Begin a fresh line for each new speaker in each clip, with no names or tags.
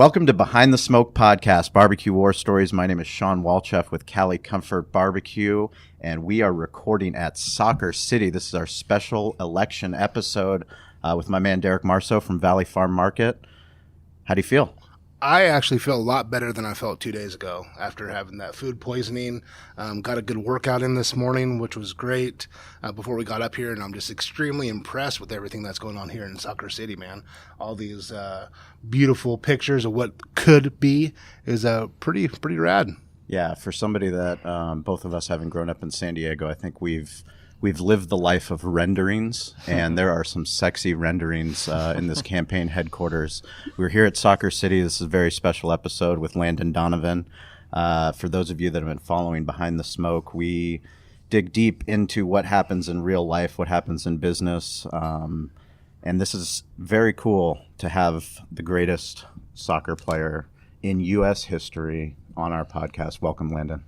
Welcome to Behind the Smoke Podcast, Barbecue War Stories. My name is Sean Walchef with Cali Comfort Barbecue, and we are recording at Soccer City. This is our special election episode with my man Derek Marceau from Valley Farm Market. How do you feel?
I actually feel a lot better than I felt 2 days ago after having that food poisoning. Got a good workout in this morning, which was great before we got up here, and I'm just extremely impressed with everything that's going on here in Soccer City, man. All these beautiful pictures of what could be is pretty rad.
Yeah, for somebody that both of us having grown up in San Diego, I think we've lived the life of renderings, and there are some sexy renderings in this campaign headquarters. We're here at Soccer City. This is a very special episode with Landon Donovan. For those of you that have been following Behind the Smoke, we dig deep into what happens in real life, what happens in business, and this is very cool to have the greatest soccer player in U.S. history on our podcast. Welcome, Landon.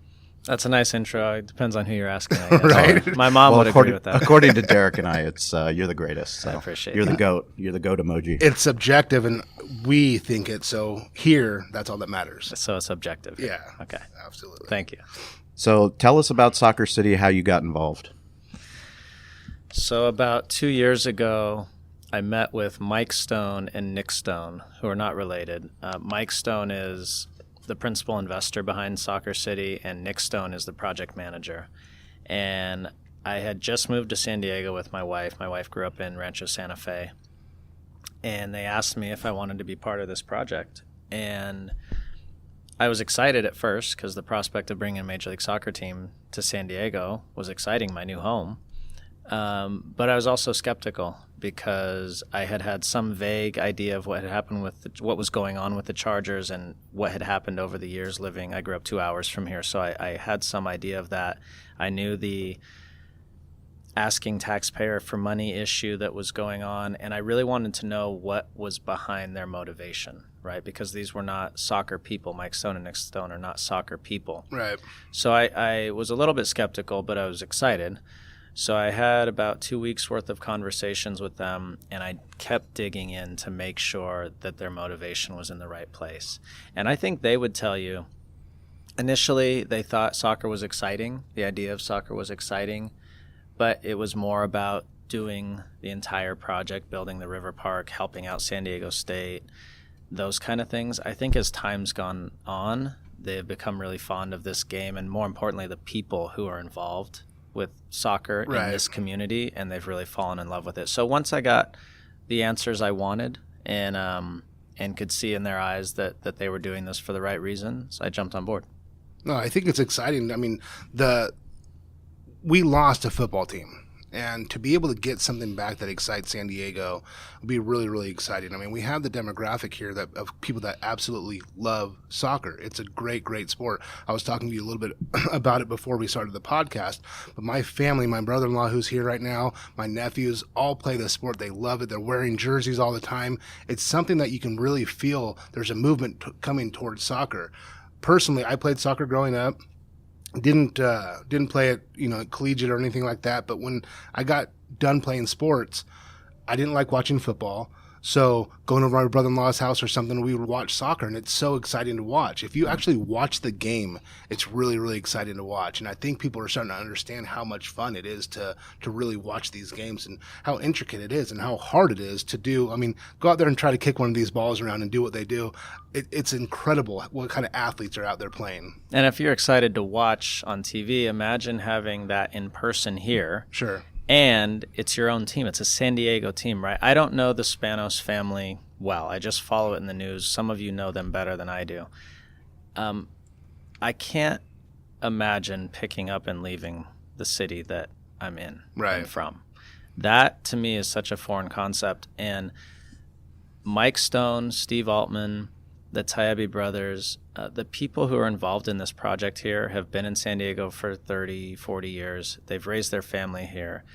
That's a nice intro. It depends on who you're asking. I guess.
Right.
My mom would agree with that.
According to Derek and I, it's you're the greatest. So
I appreciate
you're
that.
the GOAT. You're the GOAT emoji.
It's subjective, and we think it, so here, that's all that matters.
So it's objective.
Yeah.
Okay.
Absolutely.
Thank you.
So tell us about Soccer City, how you got involved.
So about 2 years ago, I met with Mike Stone and Nick Stone, who are not related. Mike Stone is the principal investor behind Soccer City, and Nick Stone is the project manager. And I had just moved to San Diego with my wife. My wife grew up in Rancho Santa Fe. And they asked me if I wanted to be part of this project. And I was excited at first because the prospect of bringing a Major League Soccer team to San Diego was exciting, my new home. But I was also skeptical because I had had some vague idea of what had happened with what was going on with the Chargers and what had happened over the years living. I grew up 2 hours from here, so I had some idea of that. I knew the asking taxpayer for money issue that was going on, and I really wanted to know what was behind their motivation, right? Because these were not soccer people. Mike Stone and Nick Stone are not soccer people.
Right.
So I was a little bit skeptical, but I was excited. So I had about 2 weeks worth of conversations with them, and I kept digging in to make sure that their motivation was in the right place. And I think they would tell you, initially they thought soccer was exciting, the idea of soccer was exciting, but it was more about doing the entire project, building the river park, helping out San Diego State, those kind of things. I think as time's gone on, they've become really fond of this game, and more importantly, the people who are involved with soccer in this community, and they've really fallen in love with it. So once I got the answers I wanted and could see in their eyes that they were doing this for the right reasons, I jumped on board.
No, I think it's exciting. I mean, we lost a football team, and to be able to get something back that excites San Diego would be really, really exciting. I mean, we have the demographic here of people that absolutely love soccer. It's a great, great sport. I was talking to you a little bit about it before we started the podcast, but my family, my brother-in-law who's here right now, my nephews, all play the sport. They love it. They're wearing jerseys all the time. It's something that you can really feel there's a movement coming towards soccer. Personally, I played soccer growing up. Didn't play it, collegiate or anything like that. But when I got done playing sports, I didn't like watching football. So going over to my brother-in-law's house or something, we would watch soccer, and it's so exciting to watch. If you actually watch the game, it's really, really exciting to watch. And I think people are starting to understand how much fun it is to really watch these games and how intricate it is and how hard it is to do. I mean, go out there and try to kick one of these balls around and do what they do. It's incredible what kind of athletes are out there playing.
And if you're excited to watch on TV, imagine having that in person here.
Sure.
And it's your own team. It's a San Diego team, right? I don't know the Spanos family well. I just follow it in the news. Some of you know them better than I do. I can't imagine picking up and leaving the city that I'm in and from. That, to me, is such a foreign concept. And Mike Stone, Steve Altman, the Tayebi brothers, the people who are involved in this project here have been in San Diego for 30, 40 years. They've raised their family here.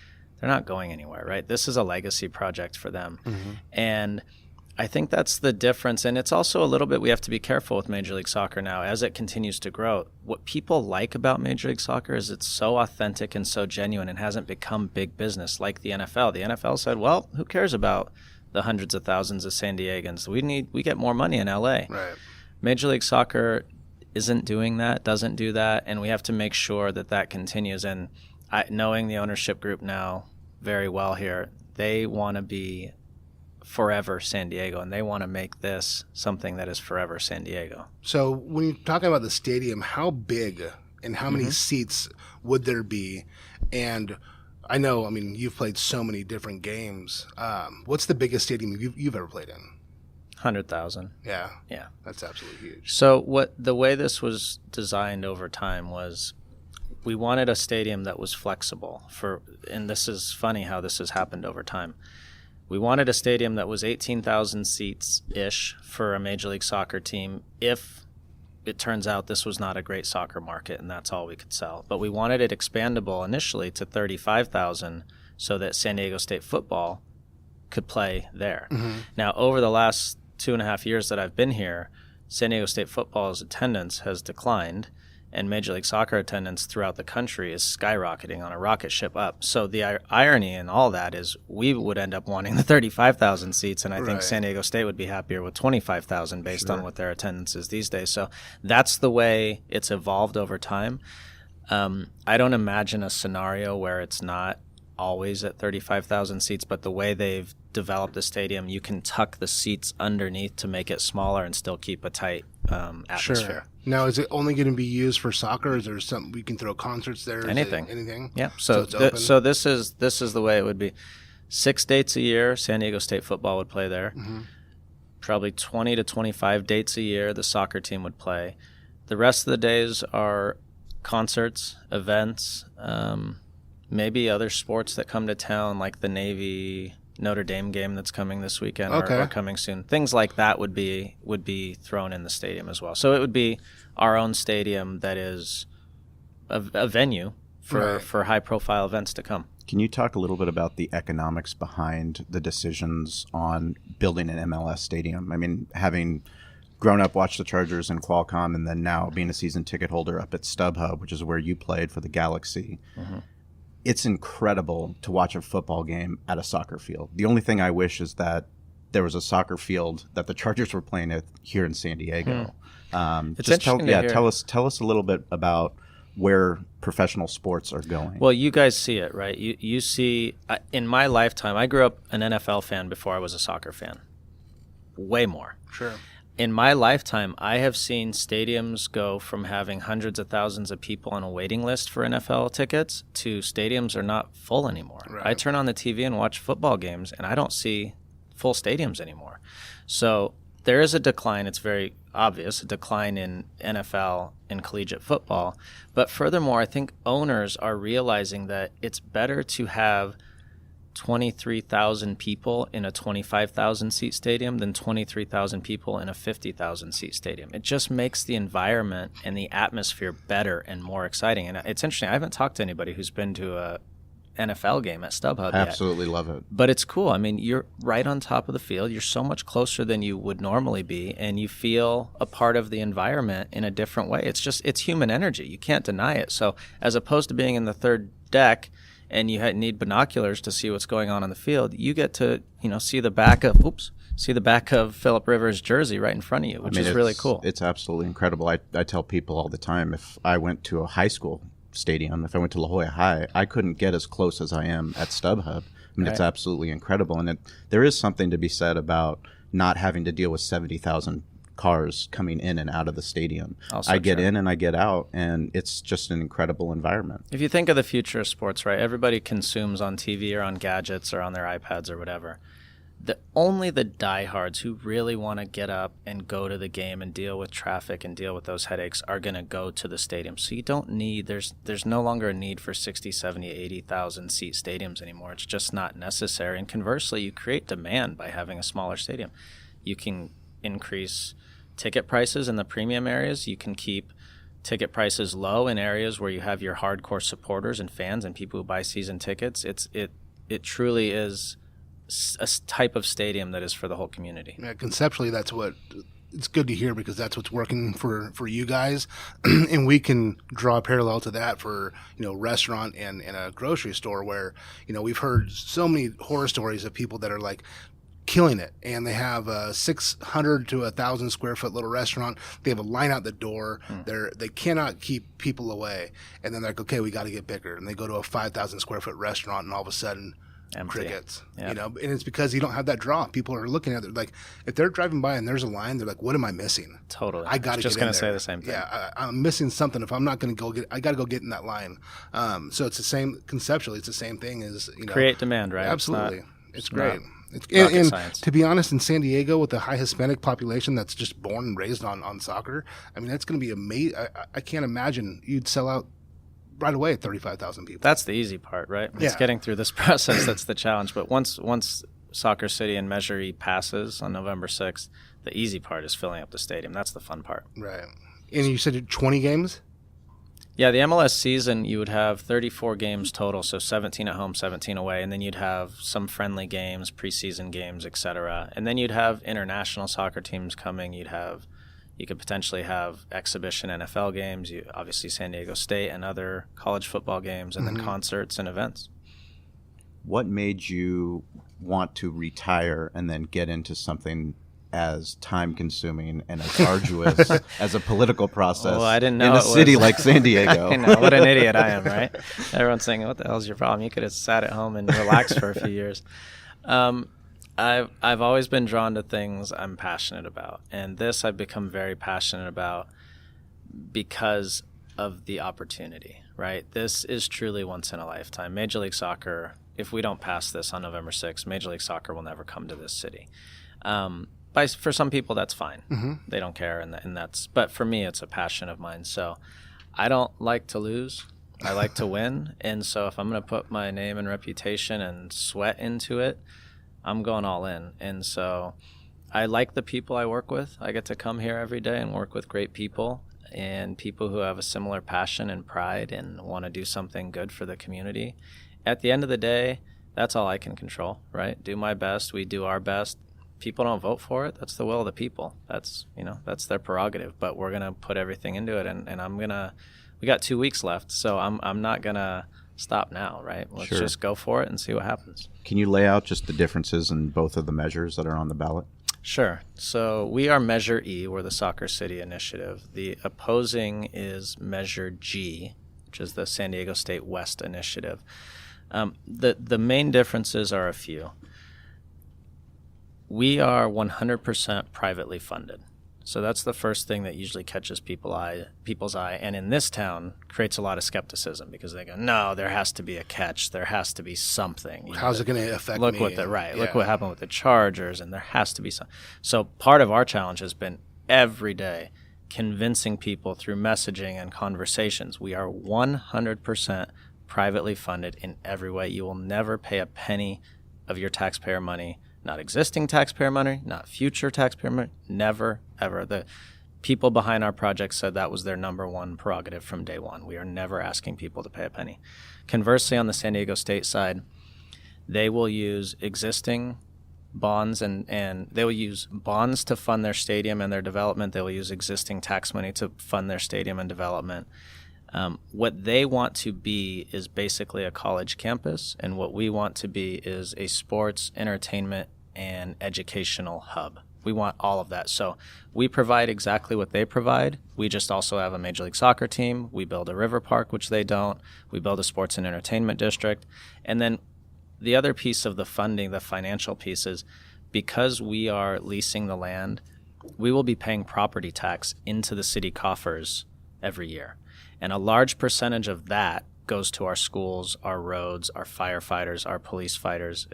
They're not going anywhere, right? This is a legacy project for them. Mm-hmm. And I think that's the difference. And it's also a little bit, we have to be careful with Major League Soccer now as it continues to grow. What people like about Major League Soccer is it's so authentic and so genuine and hasn't become big business like the NFL. The NFL said, well, who cares about the hundreds of thousands of San Diegans. We get more money in LA.
Right.
Major League Soccer isn't doing that, doesn't do that, and we have to make sure that continues. And knowing the ownership group now very well here, they want to be forever San Diego, and they want to make this something that is forever San Diego.
So when you're talking about the stadium, how big and how many seats would there be? And I know, I mean, you've played so many different games. What's the biggest stadium you've ever played in?
100,000.
Yeah.
Yeah.
That's absolutely huge.
So the way this was designed over time was we wanted a stadium that was flexible and this is funny how this has happened over time. We wanted a stadium that was 18,000 seats-ish for a Major League Soccer team if it turns out this was not a great soccer market and that's all we could sell. But we wanted it expandable initially to 35,000 so that San Diego State football could play there. Now, over the last 2.5 years that I've been here, San Diego State football's attendance has declined, and Major League Soccer attendance throughout the country is skyrocketing on a rocket ship up. So the irony in all that is we would end up wanting the 35,000 seats, and I think San Diego State would be happier with 25,000 based on what their attendance is these days. So that's the way it's evolved over time. I don't imagine a scenario where it's not always at 35,000 seats, but the way they've developed the stadium, you can tuck the seats underneath to make it smaller and still keep a tight atmosphere.
Sure. Now, is it only going to be used for soccer? Is there something we can throw concerts there?
Anything. Yeah.
So
this is the way it would be. 6 dates a year, San Diego State football would play there. Probably 20 to 25 dates a year, the soccer team would play. The rest of the days are concerts, events, maybe other sports that come to town, like the Navy Notre Dame game that's coming this weekend or coming soon. Things like that would be thrown in the stadium as well. So it would be our own stadium that is a venue for high-profile events to come.
Can you talk a little bit about the economics behind the decisions on building an MLS stadium? I mean, having grown up, watched the Chargers in Qualcomm, and then now being a season ticket holder up at StubHub, which is where you played for the Galaxy, it's incredible to watch a football game at a soccer field. The only thing I wish is that there was a soccer field that the Chargers were playing at here in San Diego.
It's interesting to hear.
Tell us a little bit about where professional sports are going.
Well, you guys see it, right? You see, in my lifetime, I grew up an NFL fan before I was a soccer fan. Way more.
Sure.
In my lifetime, I have seen stadiums go from having hundreds of thousands of people on a waiting list for NFL tickets to stadiums are not full anymore.
Right.
I turn on the TV and watch football games, and I don't see full stadiums anymore. So there is a decline. It's very obvious, a decline in NFL and collegiate football. But furthermore, I think owners are realizing that it's better to have 23,000 people in a 25,000 seat stadium than 23,000 people in a 50,000 seat stadium. It just makes the environment and the atmosphere better and more exciting. And it's interesting. I haven't talked to anybody who's been to a NFL game at StubHub
I absolutely love it.
But it's cool. I mean, you're right on top of the field. You're so much closer than you would normally be, and you feel a part of the environment in a different way. It's human energy. You can't deny it. So as opposed to being in the third deck and you need binoculars to see what's going on the field, you get to see the back of Phillip Rivers' jersey right in front of you, which is really cool.
It's absolutely incredible. I tell people all the time, if I went to a high school stadium, if I went to La Jolla High, I couldn't get as close as I am at StubHub. I mean, It's absolutely incredible. And there is something to be said about not having to deal with 70,000 cars coming in and out of the stadium. I get in and I get out, and it's just an incredible environment.
If you think of the future of sports, right, everybody consumes on TV or on gadgets or on their iPads or whatever. Only the diehards who really want to get up and go to the game and deal with traffic and deal with those headaches are going to go to the stadium. So you don't need, there's no longer a need for 60, 70, 80,000 seat stadiums anymore. It's just not necessary. And conversely, you create demand by having a smaller stadium. You can increase ticket prices in the premium areas. You can keep ticket prices low in areas where you have your hardcore supporters and fans and people who buy season tickets. It truly is a type of stadium that is for the whole community.
Yeah, conceptually, that's what it's good to hear, because that's what's working for you guys, and we can draw a parallel to that for restaurant and a grocery store where we've heard so many horror stories of people that are like killing it, and they have a 600 to 1,000 square foot little restaurant. They have a line out the door. They cannot keep people away, and then they're like, okay, we got to get bigger, and they go to a 5,000 square foot restaurant, and all of a sudden,
empty.
Crickets.
Yep.
You know, and it's because you don't have that draw. People are looking at it like, if they're driving by and there's a line, they're like, what am I missing?
Totally.
I got to
just
get
going
in
to
there.
say the same thing.
Yeah, I'm missing something. If I'm not going to go get, I got to go get in that line. So it's the same conceptually. It's the same thing as, you know,
create demand, right?
Absolutely, it's great.
It's
And to be honest, in San Diego, with the high Hispanic population that's just born and raised on soccer, I mean, that's going to be amazing. I can't imagine you'd sell out right away at 35,000 people.
That's the easy part, right? It's getting through this process that's the challenge. But once Soccer City and Measure E passes on November 6th, the easy part is filling up the stadium. That's the fun part.
Right. And you said 20 games?
Yeah, the MLS season, you would have 34 games total, so 17 at home, 17 away, and then you'd have some friendly games, preseason games, etc. And then you'd have international soccer teams coming. You could potentially have exhibition NFL games, obviously San Diego State and other college football games, and then concerts and events.
What made you want to retire and then get into something as time-consuming and as arduous as a political process
well, I didn't know
in a city like San Diego?
I know, what an idiot I am, right? Everyone's saying, what the hell's your problem? You could have sat at home and relaxed for a few years. I've always been drawn to things I'm passionate about, and this I've become very passionate about because of the opportunity, right? This is truly once in a lifetime. Major League Soccer, if we don't pass this on November 6th, Major League Soccer will never come to this city. For some people, that's fine. They don't care, and that's. But for me, it's a passion of mine. So I don't like to lose. I like to win, and so if I'm going to put my name and reputation and sweat into it, I'm going all in. And so I like the people I work with. I get to come here every day and work with great people and people who have a similar passion and pride and want to do something good for the community. At the end of the day, that's all I can control, right? Do my best. We do our best. People don't vote for it. That's the will of the people. That's their prerogative, but we're going to put everything into it. And we got 2 weeks left. So I'm not going to stop now, right? Let's just go for it and see what happens.
Can you lay out just the differences in both of the measures that are on the ballot?
Sure. So we are Measure E. We're the Soccer City Initiative. The opposing is Measure G, which is the San Diego State West Initiative. The main differences are a few. We are 100% privately funded. So that's the first thing that usually catches people's eye, and in this town creates a lot of skepticism because they go, no, there has to be a catch. There has to be something.
How's it going to affect me?
Look what happened with the Chargers, and there has to be some. So part of our challenge has been every day convincing people through messaging and conversations. We are 100% privately funded in every way. You will never pay a penny of your taxpayer money. Not existing taxpayer money, not future taxpayer money, never, ever. The people behind our project said that was their number one prerogative from day one. We are never asking people to pay a penny. Conversely, on the San Diego State side, they will use existing bonds and they will use bonds to fund their stadium and their development. They will use existing tax money to fund their stadium and development. What they want to be is basically a college campus, and what we want to be is a sports, entertainment, and educational hub. We want all of that. So we provide exactly what they provide. We just also have a Major League Soccer team. We build a river park, which they don't. We build a sports and entertainment district. And then the other piece of the funding, the financial piece, is because we are leasing the land, we will be paying property tax into the city coffers every year. And a large percentage of that goes to our schools, our roads, our firefighters, our police fighters,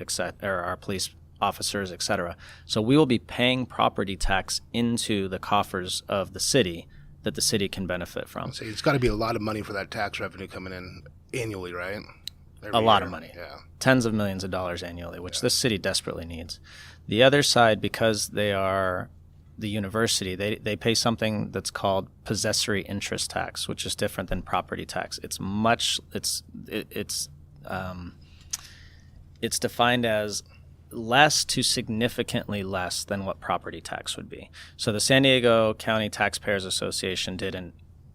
our police officers, etc. So we will be paying property tax into the coffers of the city that the city can benefit from.
So it's got to be a lot of money for that tax revenue coming in annually, right?
A lot of money.
Yeah.
Tens of millions of dollars annually, which this city desperately needs. The other side, because they are the university, they pay something that's called possessory interest tax, which is different than property tax. It's defined as less to significantly less than what property tax would be. So the San Diego County Taxpayers Association did an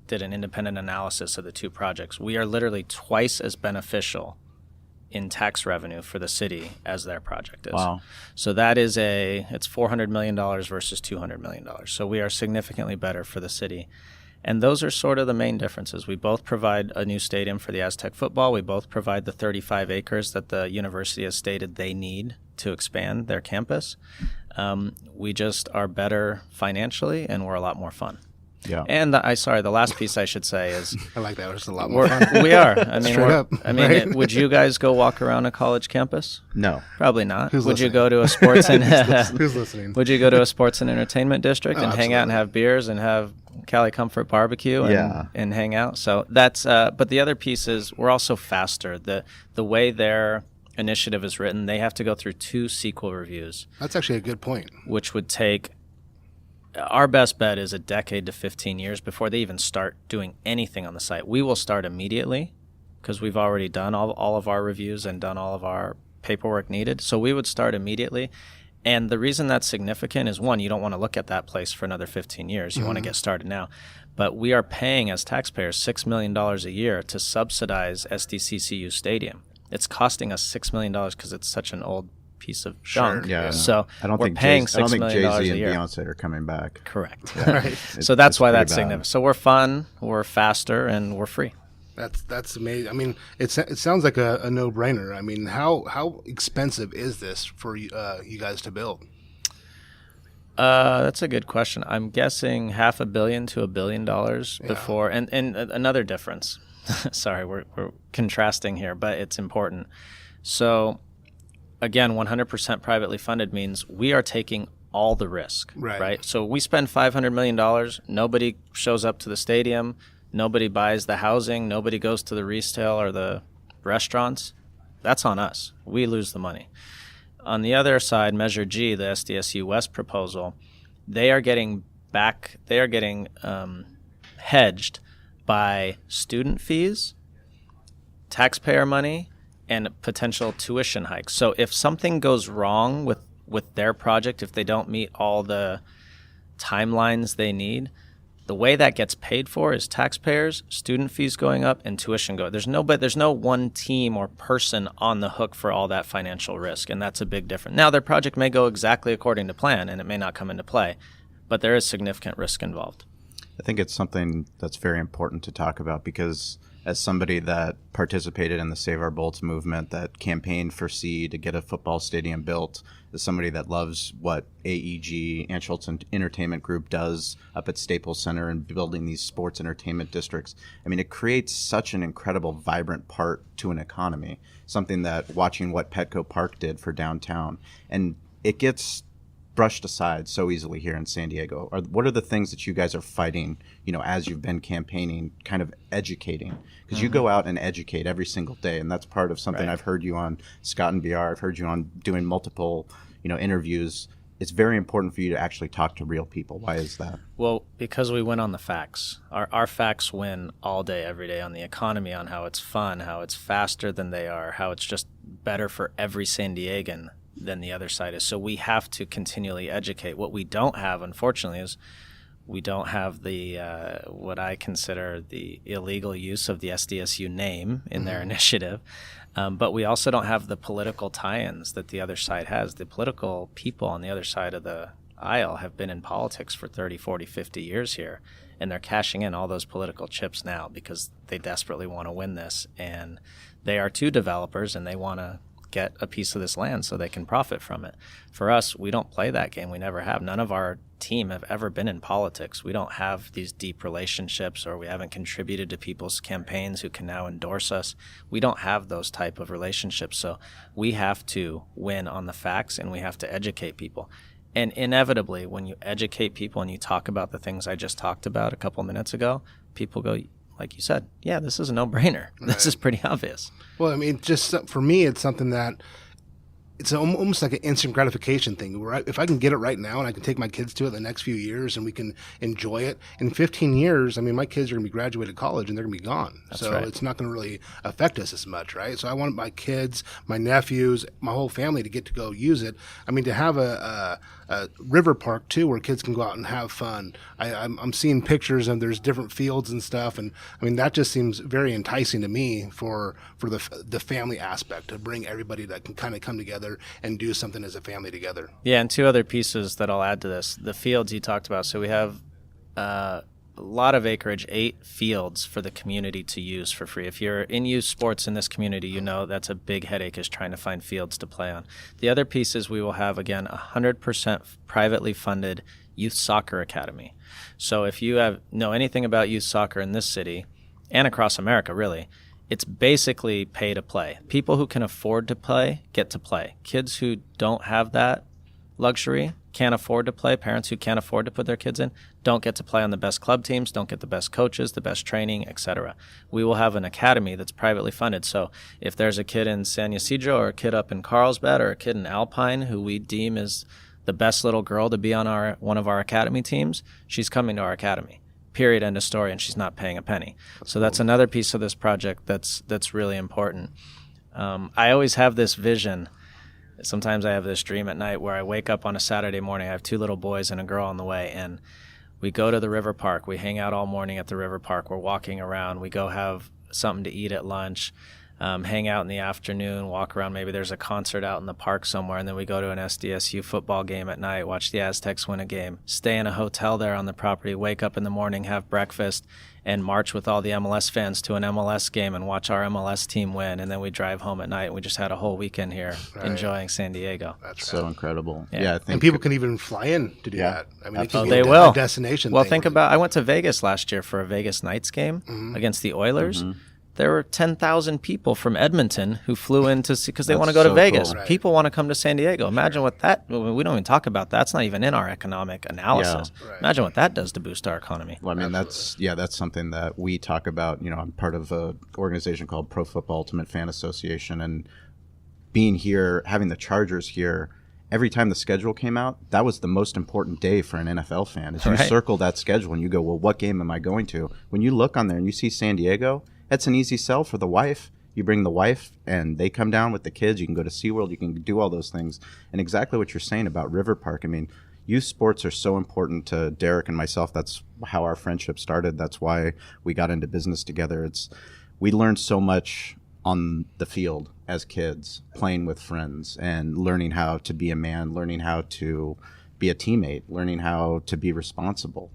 independent analysis of the two projects. We are literally twice as beneficial in tax revenue for the city as their project is.
Wow.
So that is it's $400 million versus $200 million. So we are significantly better for the city. And those are sort of the main differences. We both provide a new stadium for the Aztec football. We both provide the 35 acres that the university has stated they need to expand their campus. We just are better financially, and we're a lot more fun.
Yeah.
And the last piece I should say is
I like that. It's a lot more fun.
we are. I mean,
Straight up, right?
Would you guys go walk around a college campus?
No.
Probably not.
Who's
would
listening?
you go to a sports and
Who's listening?
Would you go to a sports and entertainment district and hang out and
absolutely.
have beers and have Cali Comfort barbecue and,
Yeah.
and hang out? So that's but the other piece is we're also faster. The way their initiative is written, they have to go through 2 sequel reviews,
That's actually a good point.
which would take our best bet is a decade to 15 years before they even start doing anything on the site. We will start immediately because we've already done all of our reviews and done all of our paperwork needed. So we would start immediately. And the reason that's significant is, one, you don't want to look at that place for another 15 years. You want to get started now. But we are paying as taxpayers $6 million a year to subsidize SDCCU Stadium. It's costing us $6 million because it's such an old piece of junk.
Yeah.
So
I don't
we're
think
paying
Jay-Z, I don't
$6
think
million
Jay-Z
a
and
year.
Beyonce are coming back.
Correct.
Right.
So that's why
pretty
that's
bad.
significant. So we're fun, we're faster, and we're free.
That's amazing. I mean, it sounds like a no-brainer. I mean, how expensive is this for you guys to build?
That's a good question. I'm guessing $500 million to $1 billion before. And another difference. Sorry, we're contrasting here, but it's important. So again, 100% privately funded means we are taking all the risk, right? So we spend $500 million. Nobody shows up to the stadium. Nobody buys the housing. Nobody goes to the retail or the restaurants. That's on us. We lose the money. On the other side, Measure G, the SDSU West proposal, they are getting hedged by student fees, taxpayer money, and potential tuition hikes. So if something goes wrong with their project, if they don't meet all the timelines they need, the way that gets paid for is taxpayers, student fees going up, and tuition going. There's no one team or person on the hook for all that financial risk, and that's a big difference. Now, their project may go exactly according to plan, and it may not come into play, but there is significant risk involved.
I think it's something that's very important to talk about because as somebody that participated in the Save Our Bolts movement, that campaigned for C to get a football stadium built, as somebody that loves what AEG, Anschultz Entertainment Group, does up at Staples Center and building these sports entertainment districts. I mean, it creates such an incredible, vibrant part to an economy, something that watching what Petco Park did for downtown. And it gets brushed aside so easily here in San Diego. What are the things that you guys are fighting, as you've been campaigning, kind of educating? Because you go out and educate every single day, and that's part of something I've heard you on Scott and BR. I've heard you on doing multiple, interviews. It's very important for you to actually talk to real people. Why is that?
Well, because we win on the facts. Our facts win all day, every day on the economy, on how it's fun, how it's faster than they are, how it's just better for every San Diegan than the other side is. So we have to continually educate. What we don't have, unfortunately, is we don't have the what I consider the illegal use of the SDSU name in their initiative. But we also don't have the political tie-ins that the other side has. The political people on the other side of the aisle have been in politics for 30, 40, 50 years here, and they're cashing in all those political chips now because they desperately want to win this. And they are too developers, and they want to get a piece of this land so they can profit from it. For us, we don't play that game. We never have. None of our team have ever been in politics. We don't have these deep relationships, or we haven't contributed to people's campaigns who can now endorse us. We don't have those type of relationships. So we have to win on the facts, and we have to educate people. And inevitably, when you educate people and you talk about the things I just talked about a couple minutes ago, people go, like you said, yeah, this is a no-brainer. This is pretty obvious.
Well, I mean, just for me, it's something that it's almost like an instant gratification thing. Where if I can get it right now and I can take my kids to it the next few years and we can enjoy it, in 15 years, I mean, my kids are going to be graduated college and they're going to be gone. So it's not going to really affect us as much, right? So I want my kids, my nephews, my whole family to get to go use it. I mean, to have a river park too, where kids can go out and have fun. I'm seeing pictures and there's different fields and stuff, and I mean that just seems very enticing to me for the family aspect, to bring everybody that can kind of come together and do something as a family together.
Yeah, and two other pieces that I'll add to this: the fields you talked about. So we have a lot of acreage, 8 fields for the community to use for free. If you're in youth sports in this community, you know that's a big headache, is trying to find fields to play on. The other piece is we will have, again, 100% privately funded youth soccer academy. So if you know anything about youth soccer in this city and across America, really, it's basically pay to play. People who can afford to play get to play. Kids who don't have that luxury, can't afford to play, parents who can't afford to put their kids in, don't get to play on the best club teams, don't get the best coaches, the best training, etc. We will have an academy that's privately funded. So if there's a kid in San Ysidro or a kid up in Carlsbad or a kid in Alpine who we deem is the best little girl to be on one of our academy teams, she's coming to our academy. Period, end of story, and she's not paying a penny. So that's another piece of this project that's really important. I always have this vision. Sometimes I have this dream at night where I wake up on a Saturday morning. I have 2 little boys and a girl on the way, and we go to the river park. We hang out all morning at the river park. We're walking around. We go have something to eat at lunch, hang out in the afternoon, walk around. Maybe there's a concert out in the park somewhere, and then we go to an SDSU football game at night, watch the Aztecs win a game, stay in a hotel there on the property, wake up in the morning, have breakfast, and march with all the MLS fans to an MLS game and watch our MLS team win. And then we drive home at night. We just had a whole weekend here enjoying San Diego.
That's so incredible. Yeah, I think,
and people can even fly in to do that. I mean,
they will.
A destination.
Well, think about, I went to Vegas last year for a Vegas Knights game against the Oilers. There were 10,000 people from Edmonton who flew in to see, because they want to go to Vegas.
Cool.
People want to come to San Diego. Imagine what that, we don't even talk about that. That's not even in our economic analysis.
Yeah.
Imagine what that does to boost our economy.
Well, I mean, that's something that we talk about. You know, I'm part of an organization called Pro Football Ultimate Fan Association, and being here, having the Chargers here, every time the schedule came out, that was the most important day for an NFL fan. Is you circle that schedule and you go, well, what game am I going to? When you look on there and you see San Diego, that's an easy sell for the wife. You bring the wife and they come down with the kids. You can go to SeaWorld. You can do all those things. And exactly what you're saying about River Park. I mean, youth sports are so important to Derek and myself. That's how our friendship started. That's why we got into business together. We learned so much on the field as kids, playing with friends and learning how to be a man, learning how to be a teammate, learning how to be responsible.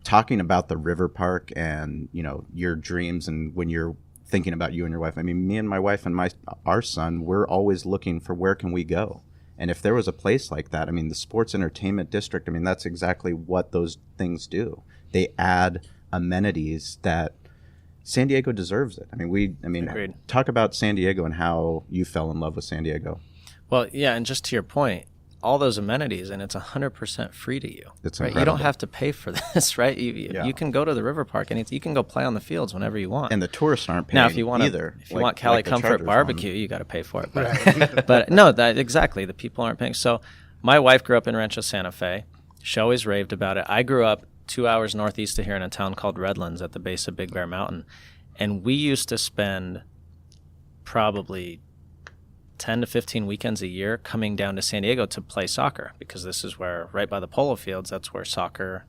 Talking about the river park and, you know, your dreams, and when you're thinking about you and your wife, I mean, me and my wife and our son, we're always looking for where can we go. And if there was a place like that, I mean, the sports entertainment district, I mean, that's exactly what those things do. They add amenities that San Diego deserves it. I mean,
Agreed.
Talk about San Diego and how you fell in love with San Diego.
Well, yeah, and just to your point, all those amenities, and it's 100% free to you.
It's
right? You don't have to pay for this, right? You can go to the river park and you can go play on the fields whenever you want.
And the tourists aren't paying
now, if you want
either.
If you want Cali Comfort
Chargers
barbecue, you got to pay for it. But, but no, exactly. The people aren't paying. So my wife grew up in Rancho Santa Fe. She always raved about it. I grew up 2 hours northeast of here in a town called Redlands at the base of Big Bear Mountain. And we used to spend probably 10 to 15 weekends a year coming down to San Diego to play soccer, because this is where, right by the polo fields, that's where soccer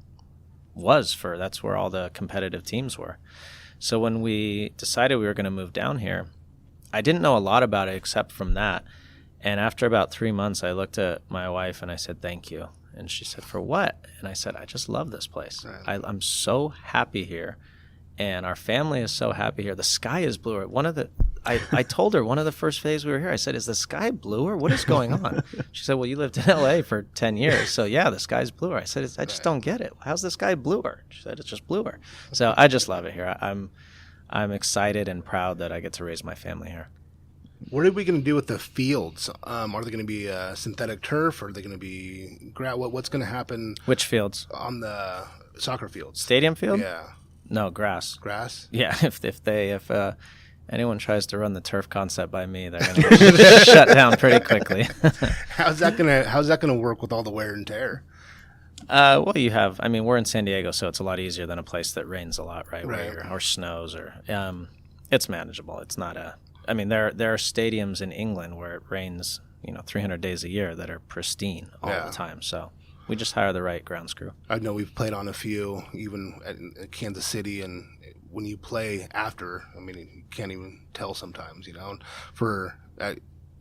that's where all the competitive teams were. So when we decided we were going to move down here, I didn't know a lot about it except from that. And after about 3 months, I looked at my wife and I said, thank you. And she said, for what? And I said, I just love this place. Right. I'm so happy here. And our family is so happy here. The sky is bluer. I told her one of the first days we were here, I said, is the sky bluer? What is going on? She said, well, you lived in LA for 10 years. So yeah, the sky's bluer. I said, I just don't get it. How's the sky bluer? She said, it's just bluer. So I just love it here. I'm excited and proud that I get to raise my family here.
What are we going to do with the fields? Are they going to be synthetic turf? Are they going to be what's going to happen?
Which fields?
On the soccer fields.
Stadium field?
Yeah.
No, grass.
Grass?
Yeah, if Anyone tries to run the turf concept by me, they're going to get shut down pretty quickly.
How's that gonna work with all the wear and tear?
Well, we're in San Diego, so it's a lot easier than a place that rains a lot, right?
Right.
Or snows, or it's manageable. It's not there are stadiums in England where it rains, 300 days a year that are pristine all the time. So we just hire the right grounds crew.
I know we've played on a few, even at Kansas City, and when you play after, you can't even tell sometimes,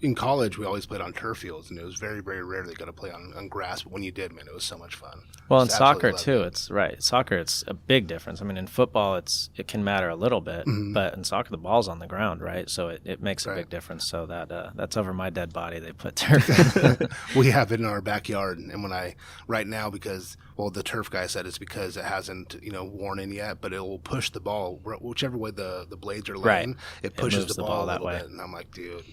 in college, we always played on turf fields, and it was very, very rare they got to play on grass. But when you did, man, it was so much fun.
Well, in soccer too, it's right. Soccer, it's a big difference. In football, it can matter a little bit, but in soccer, the ball's on the ground, right? So it makes a big difference. So that's over my dead body. They put turf.
We have it in our backyard, and right now, because the turf guy said it's because it hasn't worn in yet, but it will push the ball whichever way the blades are laying.
Right.
It pushes
the
ball
that way.
bit, and I'm like, dude,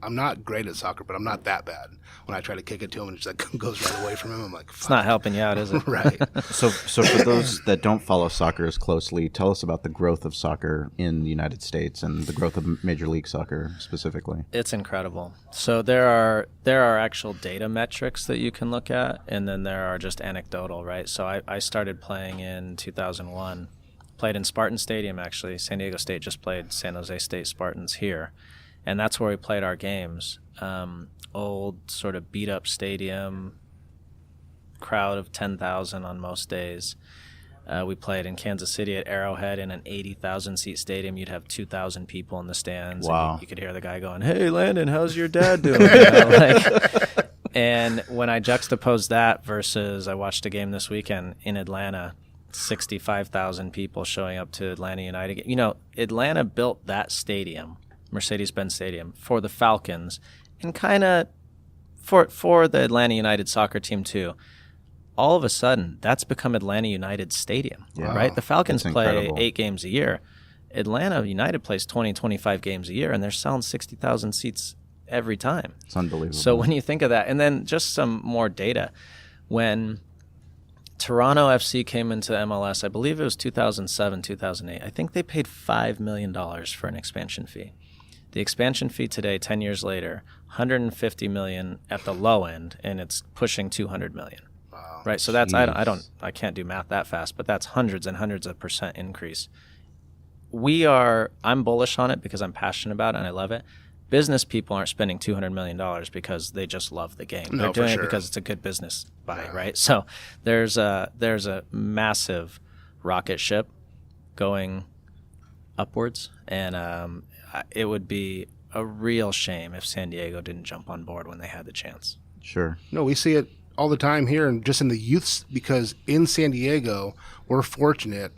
I'm not great at soccer, but I'm not that bad. When I try to kick it to him, and it just goes right away from him. I'm like, fuck.
It's not helping you out, is it?
Right.
So for those that don't follow soccer as closely, tell us about the growth of soccer in the United States and the growth of Major League Soccer specifically.
It's incredible. So there are actual data metrics that you can look at, and then there are just anecdotal, right? So I started playing in 2001. Played in Spartan Stadium, actually. San Diego State just played San Jose State Spartans here, and that's where we played our games. Old sort of beat-up stadium, crowd of 10,000 on most days. We played in Kansas City at Arrowhead in an 80,000-seat stadium. You'd have 2,000 people in the stands.
Wow.
And you could hear the guy going, "Hey, Landon, how's your dad doing?" And when I juxtaposed that versus I watched a game this weekend in Atlanta, 65,000 people showing up to Atlanta United. Atlanta built that stadium, Mercedes-Benz Stadium, for the Falcons and kind of for the Atlanta United soccer team too. All of a sudden, that's become Atlanta United Stadium, right? The Falcons play 8 games a year. Atlanta United plays 20, 25 games a year, and they're selling 60,000 seats every time.
It's unbelievable.
So when you think of that, and then just some more data, when Toronto FC came into MLS, I believe it was 2007, 2008, I think they paid $5 million for an expansion fee. The expansion fee today, 10 years later, $150 million at the low end, and it's pushing $200 million.
Wow.
Right, so that's I can't do math that fast, but that's hundreds and hundreds of % increase. I'm bullish on it because I'm passionate about it and I love it. Business people aren't spending $200 million because they just love the game. They're doing it because it's a good business buy, right? So there's a massive rocket ship going upwards, and it would be a real shame if San Diego didn't jump on board when they had the chance.
Sure.
No, we see it all the time here, and just in the youths, because in San Diego, we're fortunate,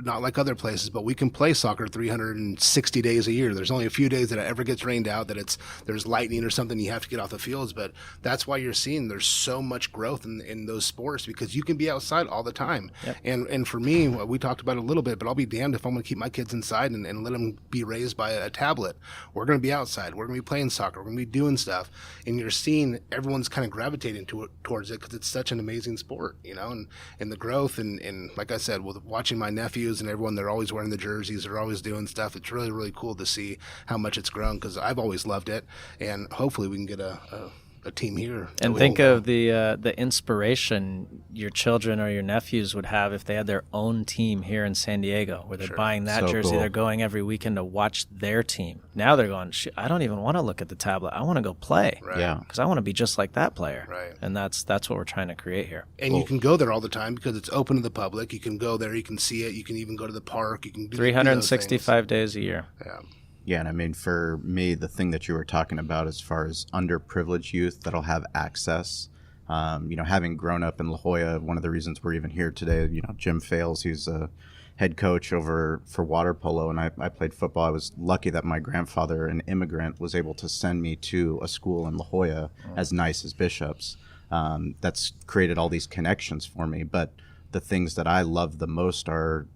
not like other places, but we can play soccer 360 days a year. There's only a few days that it ever gets rained out, that there's lightning or something, you have to get off the fields. But that's why you're seeing there's so much growth in those sports, because you can be outside all the time.
Yep.
And for me, we talked about it a little bit, but I'll be damned if I'm going to keep my kids inside and let them be raised by a tablet. We're going to be outside. We're going to be playing soccer. We're going to be doing stuff. And you're seeing everyone's kind of gravitating towards it because it's such an amazing sport, and the growth. And like I said, with watching my nephews and everyone, they're always wearing the jerseys, they're always doing stuff. It's really, really cool to see how much it's grown, because I've always loved it, and hopefully we can get a team here.
And think of the inspiration your children or your nephews would have if they had their own team here in San Diego, where they're buying that jersey. Cool. They're going every weekend to watch their team. Now they're going, I don't even want to look at the tablet. I want to go play.
Right.
Yeah.
Because I want to be just like that player.
Right.
And that's what we're trying to create here.
And you can go there all the time because it's open to the public. You can go there. You can see it. You can even go to the park. You can do
365 days a year.
Yeah.
Yeah, and for me, the thing that you were talking about as far as underprivileged youth that'll have access, having grown up in La Jolla, one of the reasons we're even here today, Jim Fales, he's a head coach for water polo, and I played football. I was lucky that my grandfather, an immigrant, was able to send me to a school in La Jolla as nice as Bishop's. That's created all these connections for me, but the things that I love the most are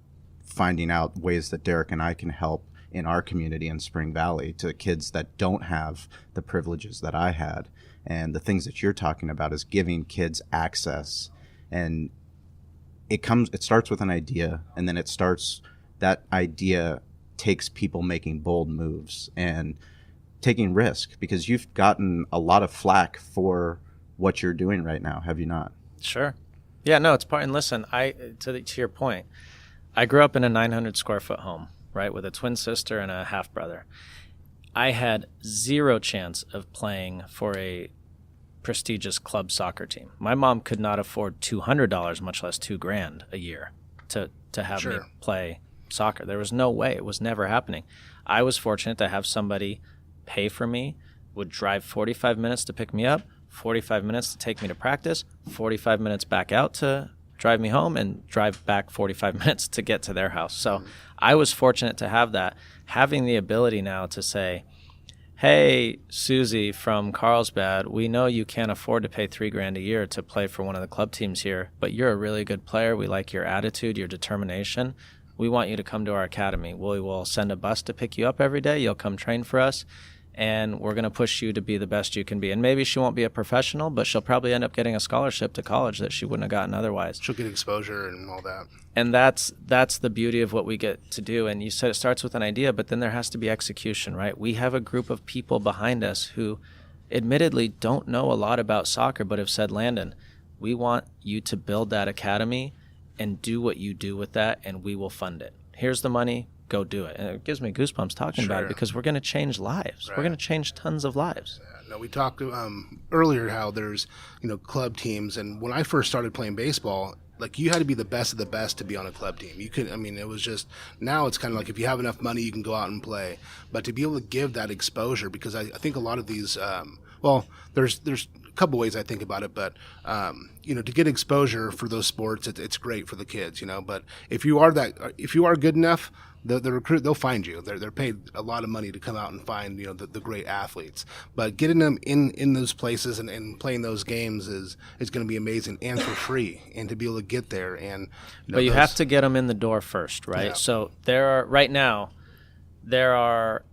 finding out ways that Derek and I can help in our community in Spring Valley to kids that don't have the privileges that I had. And the things that you're talking about is giving kids access. And it starts with an idea, and then that idea takes people making bold moves and taking risk, because you've gotten a lot of flack for what you're doing right now, have you not?
Sure. Yeah, no, it's part. And listen, to your point, I grew up in a 900 square foot home, right, with a twin sister and a half brother. I had zero chance of playing for a prestigious club soccer team. My mom could not afford $200, much less $2,000 a year to have me play soccer. There was no way. It was never happening. I was fortunate to have somebody pay for me, would drive 45 minutes to pick me up, 45 minutes to take me to practice, 45 minutes back out to drive me home, and drive back 45 minutes to get to their house. So I was fortunate to have that. Having the ability now to say, hey, Susie from Carlsbad, we know you can't afford to pay $3,000 a year to play for one of the club teams here, but you're a really good player. We like your attitude, your determination. We want you to come to our academy. We will send a bus to pick you up every day. You'll come train for us, and we're going to push you to be the best you can be. And maybe she won't be a professional, but she'll probably end up getting a scholarship to college that she wouldn't have gotten otherwise.
She'll get exposure and all that.
And that's the beauty of what we get to do. And you said it starts with an idea, but then there has to be execution, right? We have a group of people behind us who admittedly don't know a lot about soccer, but have said, Landon, we want you to build that academy and do what you do with that, and we will fund it. Here's the money. Go do it. And it gives me goosebumps talking about it, because we're going to change lives. Right. We're going to change tons of lives.
Yeah. No, we talked earlier how there's, club teams. And when I first started playing baseball, like, you had to be the best of the best to be on a club team. You could, it was just, now it's kind of like, if you have enough money, you can go out and play. But to be able to give that exposure, because I think a lot of these, there's a couple ways I think about it, but to get exposure for those sports, it's great for the kids, But if you are good enough, the recruit, they'll find you. They're paid a lot of money to come out and find the great athletes. But getting them in those places and playing those games is going to be amazing, and for free, and to be able to get there. And
but you have to get them in the door first, right? Yeah. So right now there are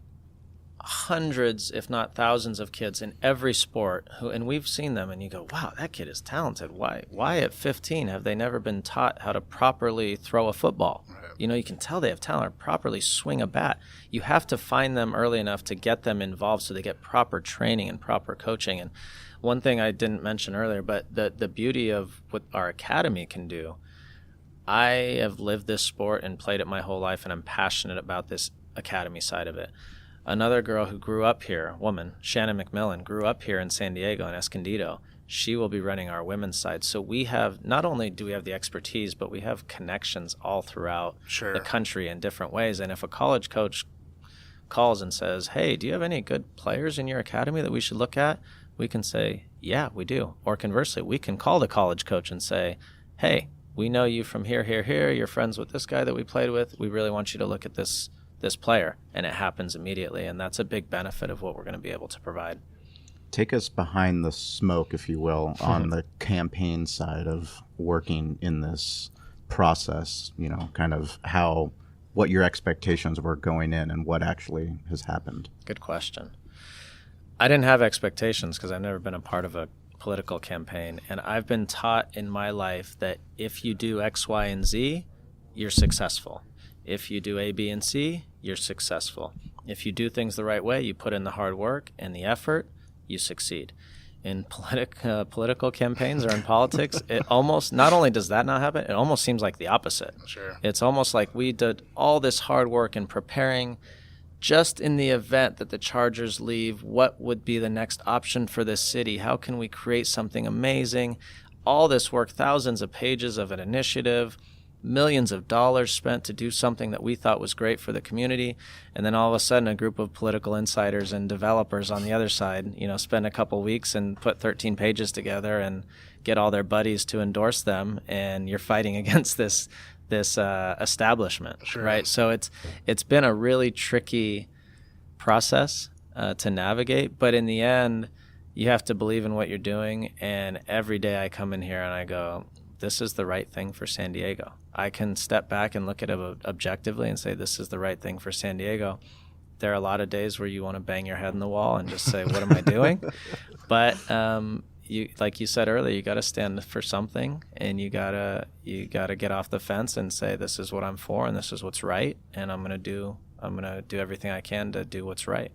hundreds, if not thousands, of kids in every sport and we've seen them, and you go, wow, that kid is talented. Why at 15 have they never been taught how to properly throw a football? Right. You can tell they have talent, properly swing a bat. You have to find them early enough to get them involved so they get proper training and proper coaching. And one thing I didn't mention earlier, but the beauty of what our academy can do, I have lived this sport and played it my whole life, and I'm passionate about this academy side of it. Another girl who grew up here, woman, Shannon McMillan, grew up here in San Diego in Escondido. She will be running our women's side. So we have, not only do we have the expertise, but we have connections all throughout the country in different ways. And if a college coach calls and says, hey, do you have any good players in your academy that we should look at? We can say, yeah, we do. Or conversely, we can call the college coach and say, hey, we know you from here. You're friends with this guy that we played with. We really want you to look at this player, and it happens immediately. And that's a big benefit of what we're going to be able to provide.
Take us behind the smoke, if you will, on the campaign side of working in this process, kind of what your expectations were going in and what actually has happened.
Good question. I didn't have expectations because I've never been a part of a political campaign. And I've been taught in my life that if you do X, Y, and Z, you're successful. If you do A, B, and C, you're successful. If you do things the right way, you put in the hard work and the effort, you succeed. In political campaigns or in politics, it almost, not only does that not happen, it almost seems like the opposite.
Sure.
It's almost like we did all this hard work in preparing just in the event that the Chargers leave, what would be the next option for this city? How can we create something amazing? All this work, thousands of pages of an initiative, millions of dollars spent to do something that we thought was great for the community, and then all of a sudden a group of political insiders and developers on the other side, spend a couple weeks and put 13 pages together and get all their buddies to endorse them, and you're fighting against this establishment,
sure.
Right? So it's been a really tricky process to navigate, but in the end, you have to believe in what you're doing, and every day I come in here and I go, this is the right thing for San Diego. I can step back and look at it objectively and say, this is the right thing for San Diego. There are a lot of days where you want to bang your head in the wall and just say, what am I doing? But you, like you said earlier, you got to stand for something, and you gotta get off the fence and say, this is what I'm for, and this is what's right, and I'm gonna do I'm going to do everything I can to do what's right.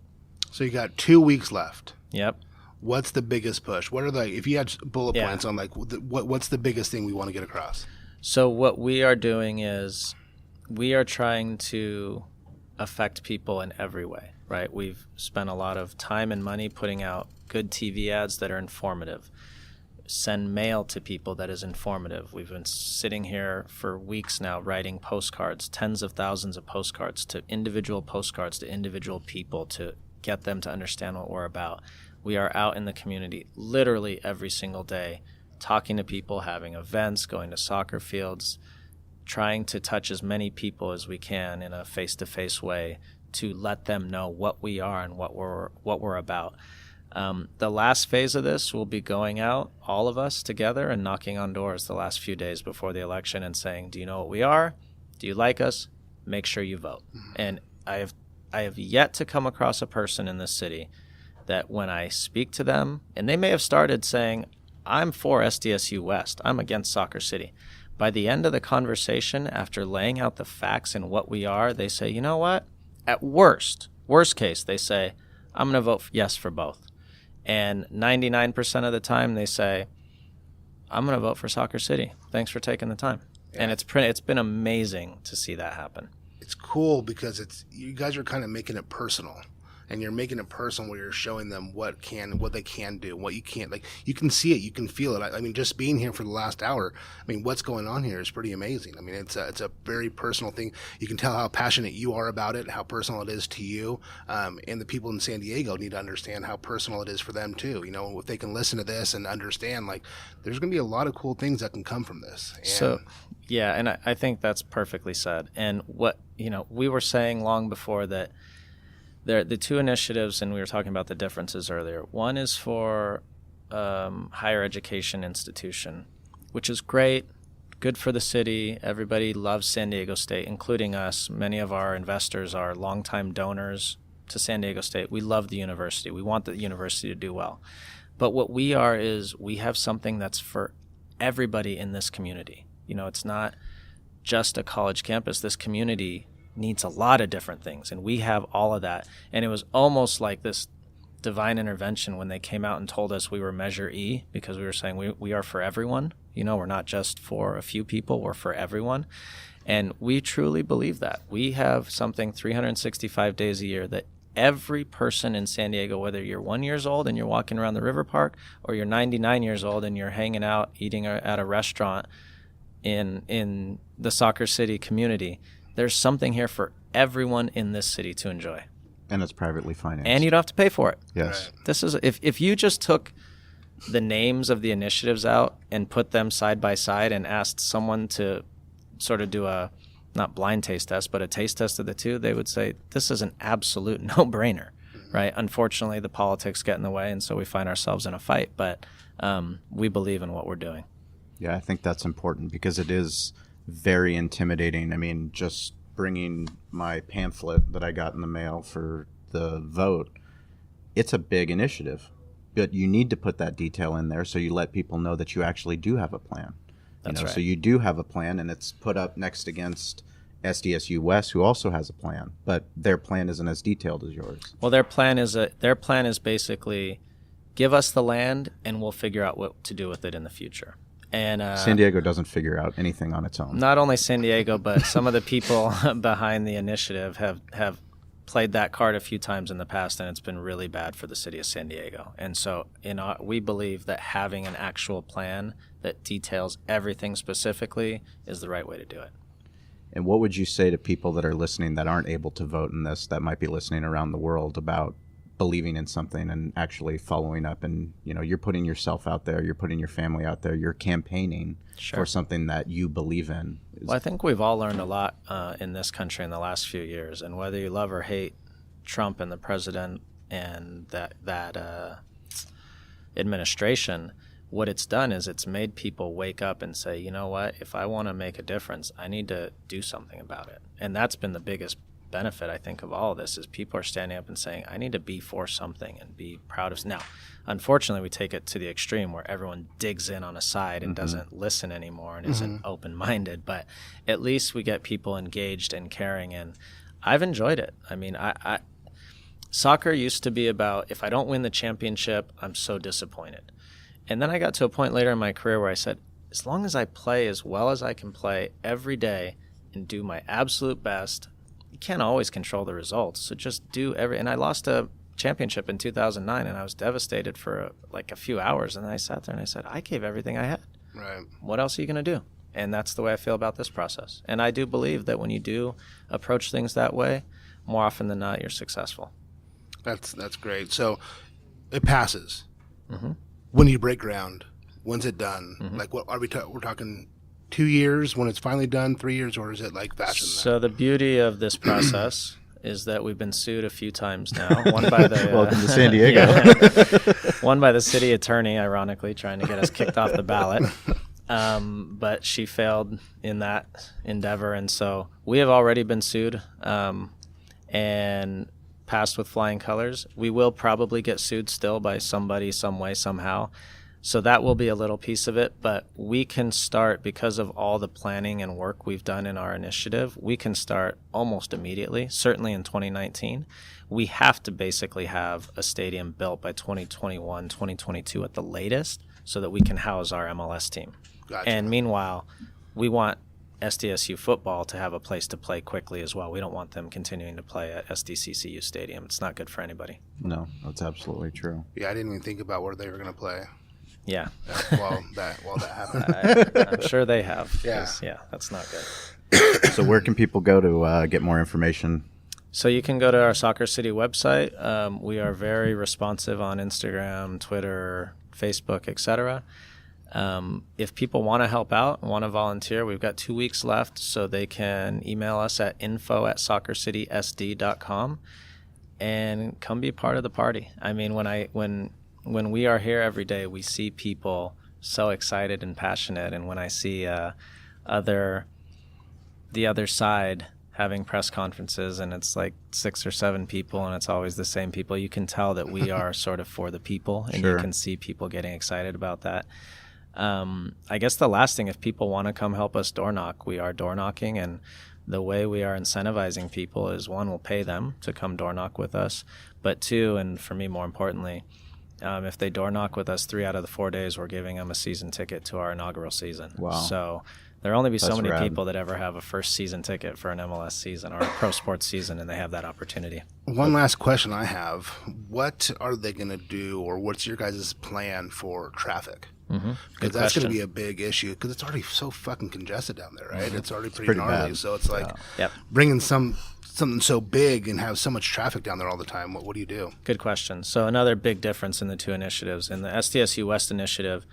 So you got 2 weeks left.
Yep.
What's the biggest push? What are if you had bullet points on what's the biggest thing we want to get across?
So what we are doing is we are trying to affect people in every way, right? We've spent a lot of time and money putting out good TV ads that are informative. Send mail to people that is informative. We've been sitting here for weeks now writing postcards, tens of thousands of postcards to individual people to get them to understand what we're about. We are out in the community literally every single day, talking to people, having events, going to soccer fields, trying to touch as many people as we can in a face-to-face way to let them know what we are and what we're about. The last phase of this will be going out, all of us together, and knocking on doors the last few days before the election and saying, do you know what we are? Do you like us? Make sure you vote. And I have yet to come across a person in this city that when I speak to them, and they may have started saying, I'm for SDSU West, I'm against Soccer City. By the end of the conversation, after laying out the facts and what we are, they say, you know what? At worst case, they say, I'm going to vote yes for both. And 99% of the time, they say, I'm going to vote for Soccer City. Thanks for taking the time. Yeah. And it's been amazing to see that happen.
It's cool because you guys are kind of making it personal. And you're making it personal where you're showing them what they can do, what you can't. Like, you can see it, you can feel it. I mean, just being here for the last hour, I mean, what's going on here is pretty amazing. I mean, it's a very personal thing. You can tell how passionate you are about it, how personal it is to you. And the people in San Diego need to understand how personal it is for them too. You know, if they can listen to this and understand, like, there's going to be a lot of cool things that can come from this.
And I think that's perfectly said. And what, we were saying long before that, the two initiatives, and we were talking about the differences earlier. One is for higher education institution, which is great, good for the city. Everybody loves San Diego State, including us. Many of our investors are longtime donors to San Diego State. We love the university. We want the university to do well. But what we are is we have something that's for everybody in this community. It's not just a college campus. This community needs a lot of different things, and we have all of that. And it was almost like this divine intervention when they came out and told us we were Measure E, because we were saying we are for everyone. We're not just for a few people, we're for everyone. And we truly believe that. We have something 365 days a year that every person in San Diego, whether you're 1 year old and you're walking around the river park, or you're 99 years old and you're hanging out eating at a restaurant in the Soccer City community, there's something here for everyone in this city to enjoy.
And it's privately financed.
And you don't have to pay for it.
Yes.
Right.
This is if you just took the names of the initiatives out and put them side by side and asked someone to sort of do a, not blind taste test, but a taste test of the two, they would say this is an absolute no-brainer, right? Unfortunately, the politics get in the way, and so we find ourselves in a fight. But we believe in what we're doing.
Yeah, I think that's important because it is very intimidating. I mean, just bringing my pamphlet that I got in the mail for the vote, it's a big initiative, but you need to put that detail in there so you let people know that you actually do have a plan.
That's right.
So you do have a plan, and it's put up next against SDSU West, who also has a plan, but their plan isn't as detailed as yours.
Well, their plan is basically give us the land and we'll figure out what to do with it in the future. And
San Diego doesn't figure out anything on its own.
Not only San Diego, but some of the people behind the initiative have played that card a few times in the past, and it's been really bad for the city of San Diego. And so we believe that having an actual plan that details everything specifically is the right way to do it.
And what would you say to people that are listening that aren't able to vote in this, that might be listening around the world, about believing in something and actually following up? And you're putting yourself out there, you're putting your family out there, you're campaigning for something that you believe in.
Well, I think we've all learned a lot in this country in the last few years, and whether you love or hate Trump and the president and that administration, what it's done is it's made people wake up and say, you know what, if I want to make a difference, I need to do something about it. And that's been the biggest benefit, I think, of all of this, is people are standing up and saying, I need to be for something and be proud of. Now, unfortunately, we take it to the extreme where everyone digs in on a side and doesn't listen anymore and isn't open-minded. But at least we get people engaged and caring. And I've enjoyed it. I mean, I soccer used to be about, if I don't win the championship, I'm so disappointed. And then I got to a point later in my career where I said, as long as I play as well as I can play every day and do my absolute best, you can't always control the results. So just do and I lost a championship in 2009 and I was devastated for like a few hours. And then I sat there and I said, I gave everything I had.
Right.
What else are you going to do? And that's the way I feel about this process. And I do believe that when you do approach things that way, more often than not, you're successful.
That's great. So it passes.
Mm-hmm.
When you break ground, when's it done?
Mm-hmm.
Like, what are we're talking 2 years when it's finally done, 3 years, or is it like faster than that?
So the beauty of this process is that we've been sued a few times now. One by the
welcome to San Diego.
One by the city attorney, ironically, trying to get us kicked off the ballot. But she failed in that endeavor, and so we have already been sued and passed with flying colors. We will probably get sued still by somebody, some way, somehow. So that will be a little piece of it, but we can start, because of all the planning and work we've done in our initiative, we can start almost immediately, certainly in 2019. We have to basically have a stadium built by 2021, 2022 at the latest, so that we can house our MLS team.
Gotcha.
And meanwhile, we want SDSU football to have a place to play quickly as well. We don't want them continuing to play at SDCCU Stadium. It's not good for anybody.
No, that's absolutely true.
Yeah, I didn't even think about where they were going to play.
Yeah.
While that happened.
I'm sure they have.
Yeah.
Yeah, that's not good.
So where can people go to get more information?
So you can go to our Soccer City website. We are very responsive on Instagram, Twitter, Facebook, etc. If people want to help out, want to volunteer, we've got 2 weeks left, so they can email us at info@soccercitysd.com and come be part of the party. I mean, when we are here every day, we see people so excited and passionate, and when I see the other side having press conferences and it's like 6 or 7 people and it's always the same people, you can tell that we are sort of for the people, and
Sure.
You can see people getting excited about that. I guess the last thing, if people want to come help us door knock, we are door knocking, and the way we are incentivizing people is, one, we'll pay them to come door knock with us, but two, and for me more importantly, if they door knock with us 3 out of the 4 days, we're giving them a season ticket to our inaugural season.
Wow.
So there'll only be so
That's
many
rad.
people that ever have a first season ticket for an MLS season or a pro sports season, and they have that opportunity.
One last question I have. What are they going to do, or what's your guys' plan for traffic?
Mm-hmm.
Because that's going to be a big issue, because it's already so fucking congested down there, right?
Mm-hmm.
It's already pretty
pretty
gnarly.
bad.
So it's like
Yep.
bringing something so big and have so much traffic down there all the time. What do you do?
Good question. So another big difference in the two initiatives. In the SDSU West initiative,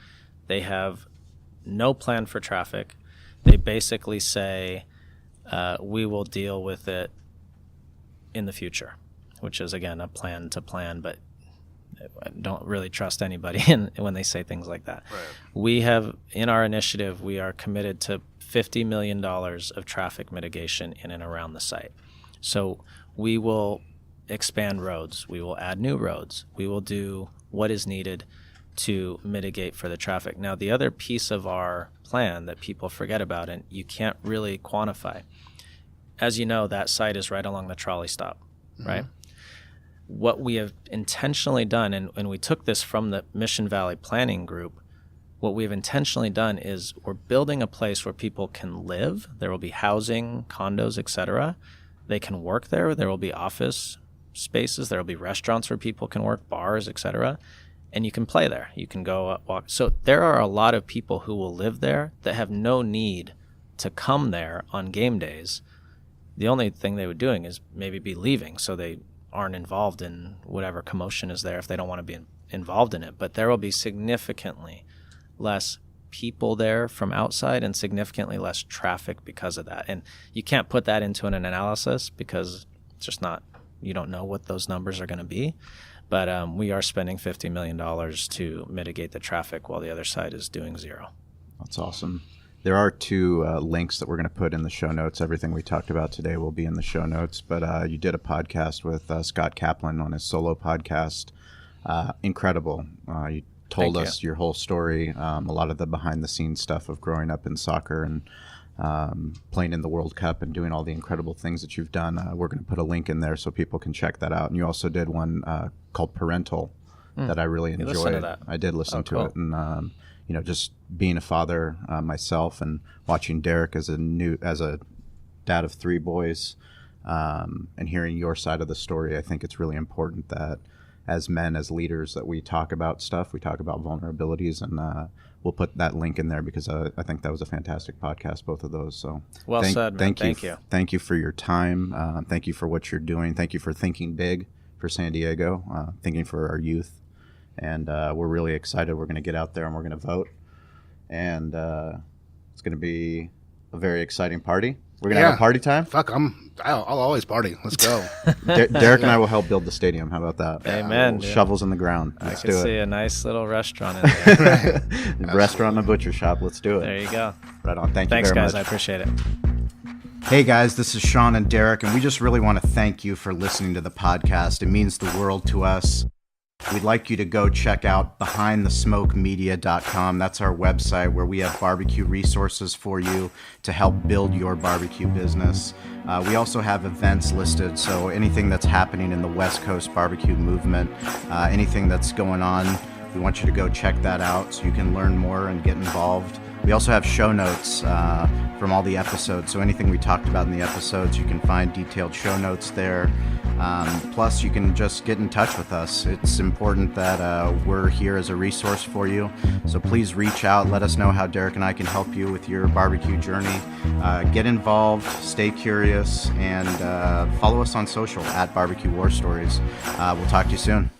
they have no plan for traffic. They basically say, we will deal with it in the future, which is, again, a plan to plan, but I don't really trust anybody when they say things like that.
Right.
We have, in our initiative, we are committed to $50 million of traffic mitigation in and around the site. So we will expand roads. We will add new roads. We will do what is needed to mitigate for the traffic. Now, the other piece of our plan that people forget about, and you can't really quantify, as you know, that site is right along the trolley stop, right? What we have intentionally done, and we took this from the Mission Valley Planning Group, what we've intentionally done is we're building a place where people can live. There will be housing, condos, etc. They can work there. There will be office spaces. There will be restaurants where people can work, bars, etc. And you can play there. You can go walk. So there are a lot of people who will live there that have no need to come there on game days. The only thing they would be doing is maybe be leaving, so they aren't involved in whatever commotion is there if they don't want to be involved in it. But there will be significantly less people there from outside and significantly less traffic because of that. And you can't put that into an analysis because it's just not, you don't know what those numbers are going to be. But we are spending $50 million to mitigate the traffic while the other side is doing zero.
That's awesome. There are 2 links that we're going to put in the show notes. Everything we talked about today will be in the show notes. But you did a podcast with Scott Kaplan on his solo podcast. Incredible. You told
Thank
us your whole story, a lot of the behind-the-scenes stuff of growing up in soccer. And playing in the World Cup and doing all the incredible things that you've done. We're going to put a link in there so people can check that out. And you also did one called Parental that I really enjoyed.
listened to that?
I did listen to
cool.
it, and just being a father myself and watching Derek as a dad of 3 boys, and hearing your side of the story. I think it's really important that as men, as leaders, that we talk about stuff. We talk about vulnerabilities, and we'll put that link in there because I think that was a fantastic podcast, both of those. So
well said, man. Thank you.
Thank you for your time. Thank you for what you're doing. Thank you for thinking big for San Diego, thinking for our youth. And we're really excited. We're going to get out there and we're going to vote. And it's going to be a very exciting party. We're going to have a party time.
Fuck, I'll always party. Let's go.
Derek and I will help build the stadium. How about that?
Amen.
Shovels in the ground. Let's do it.
I can see a nice little restaurant in there.
Restaurant and a butcher shop. Let's do it.
There you go.
Right on. Thanks
very
guys.
I appreciate it.
Hey guys, this is Sean and Derek, and we just really want to thank you for listening to the podcast. It means the world to us. We'd like you to go check out behindthesmokemedia.com. That's our website where we have barbecue resources for you to help build your barbecue business. We also have events listed, so anything that's happening in the West Coast barbecue movement, anything that's going on, we want you to go check that out so you can learn more and get involved. We also have show notes from all the episodes, so anything we talked about in the episodes, you can find detailed show notes there. Plus, you can just get in touch with us. It's important that we're here as a resource for you, so please reach out. Let us know how Derek and I can help you with your barbecue journey. Get involved, stay curious, and follow us on social at Barbecue War Stories. We'll talk to you soon.